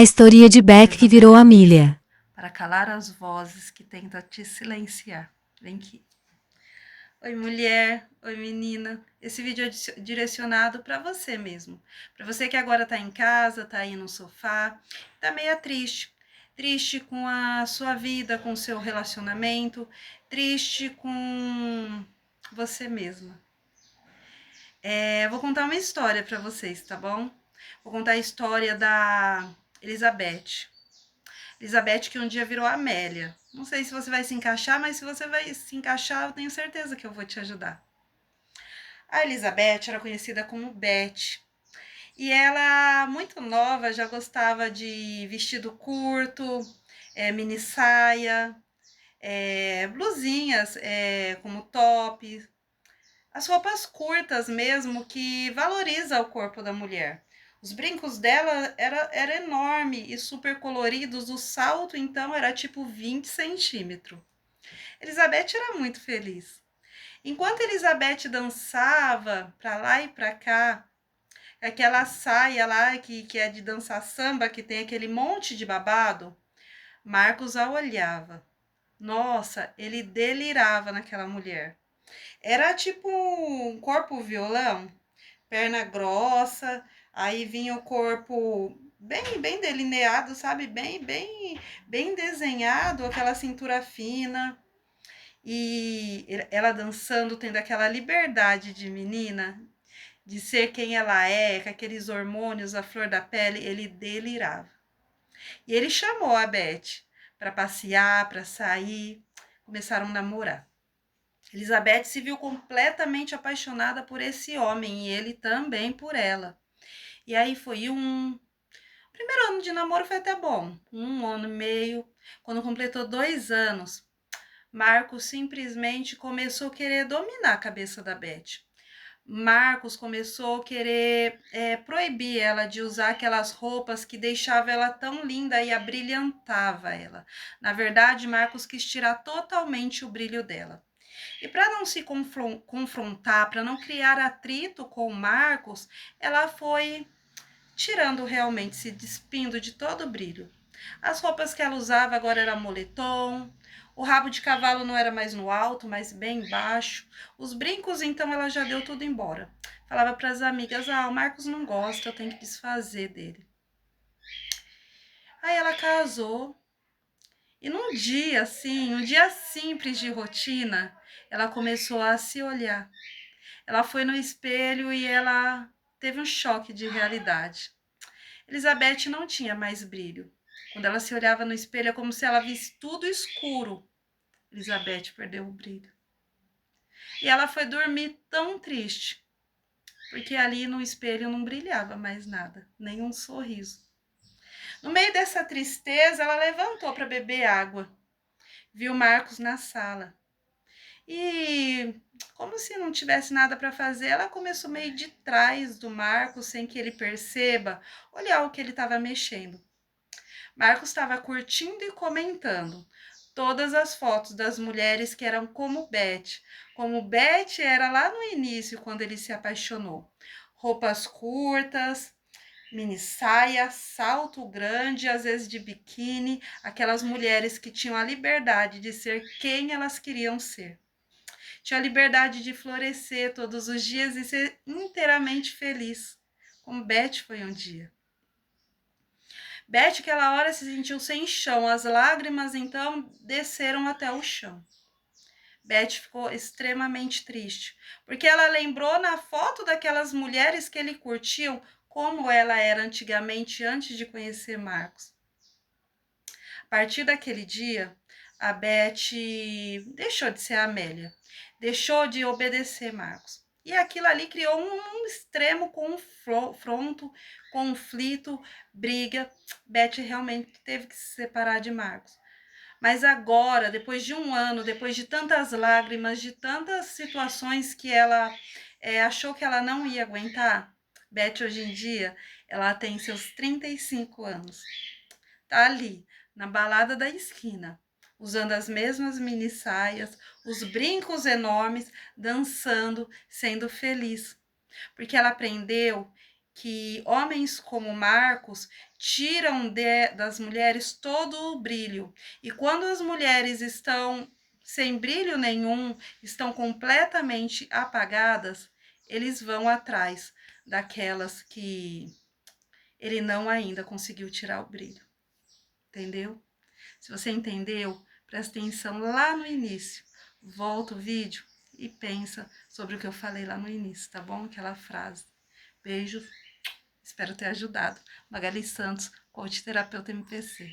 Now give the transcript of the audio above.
A história de Beck que virou Amelia. Para calar as vozes que tentam te silenciar. Vem aqui. Oi, mulher. Oi, menina. Esse vídeo é direcionado para você mesmo. Para você que agora tá em casa, tá aí no sofá, tá meio triste. Triste com a sua vida, com o seu relacionamento, triste com você mesma. Vou contar uma história para vocês, tá bom? Vou contar a história da Elizabeth. Elizabeth que um dia virou Amélia. Não sei se você vai se encaixar, mas se você vai se encaixar, eu tenho certeza que eu vou te ajudar. A Elizabeth era conhecida como Beth. E ela, muito nova, já gostava de vestido curto, mini saia, blusinhas como top, as roupas curtas mesmo, que valoriza o corpo da mulher. Os brincos dela era enorme e super coloridos, o salto então era tipo 20 centímetros. Elizabeth era muito feliz. Enquanto Elizabeth dançava para lá e para cá, aquela saia lá que é de dançar samba, que tem aquele monte de babado, Marcos a olhava. Nossa, ele delirava naquela mulher. Era tipo um corpo violão, perna grossa, aí vinha o corpo bem delineado, sabe? Bem desenhado, aquela cintura fina. E ela dançando, tendo aquela liberdade de menina, de ser quem ela é, com aqueles hormônios à flor da pele, ele delirava. E ele chamou a Beth para passear, para sair, começaram a namorar. Elizabeth se viu completamente apaixonada por esse homem e ele também por ela. E aí foi O primeiro ano de namoro foi até bom, 1 ano e meio. Quando completou 2 anos, Marcos simplesmente começou a querer dominar a cabeça da Beth. Marcos começou a querer proibir ela de usar aquelas roupas que deixavam ela tão linda e abrilhantava ela. Na verdade, Marcos quis tirar totalmente o brilho dela. E para não se confrontar, para não criar atrito com o Marcos, ela foi tirando realmente, se despindo de todo o brilho. As roupas que ela usava agora era moletom, o rabo de cavalo não era mais no alto, mas bem baixo. Os brincos, então, ela já deu tudo embora. Falava para as amigas, o Marcos não gosta, eu tenho que desfazer dele. Aí ela casou, e num dia assim, um dia simples de rotina, ela começou a se olhar. Ela foi no espelho e ela teve um choque de realidade. Elizabeth não tinha mais brilho. Quando ela se olhava no espelho, é como se ela visse tudo escuro. Elizabeth perdeu o brilho. E ela foi dormir tão triste, porque ali no espelho não brilhava mais nada, nenhum sorriso. No meio dessa tristeza, ela levantou para beber água. Viu Marcos na sala. E, como se não tivesse nada para fazer, ela começou meio de trás do Marcos, sem que ele perceba, olhar o que ele estava mexendo. Marcos estava curtindo e comentando todas as fotos das mulheres que eram como Beth era lá no início, quando ele se apaixonou. Roupas curtas, mini saia, salto grande, às vezes de biquíni, aquelas mulheres que tinham a liberdade de ser quem elas queriam ser. Tinha a liberdade de florescer todos os dias e ser inteiramente feliz, como Beth foi um dia. Beth, aquela hora, se sentiu sem chão. As lágrimas, então, desceram até o chão. Beth ficou extremamente triste, porque ela lembrou na foto daquelas mulheres que ele curtiu como ela era antigamente, antes de conhecer Marcos. A partir daquele dia, a Beth deixou de ser a Amélia, deixou de obedecer Marcos. E aquilo ali criou um extremo conflito, briga. Beth realmente teve que se separar de Marcos. Mas agora, depois de 1 ano, depois de tantas lágrimas, de tantas situações que ela achou que ela não ia aguentar, Beth hoje em dia, ela tem seus 35 anos. Tá ali, na balada da esquina, usando as mesmas mini saias, os brincos enormes, dançando, sendo feliz. Porque ela aprendeu que homens como Marcos tiram das mulheres todo o brilho. E quando as mulheres estão sem brilho nenhum, estão completamente apagadas, eles vão atrás daquelas que ele não ainda conseguiu tirar o brilho. Entendeu? Se você entendeu, presta atenção lá no início. Volta o vídeo e pensa sobre o que eu falei lá no início, tá bom? Aquela frase. Beijos, espero ter ajudado. Magali Santos, coach terapeuta MPC.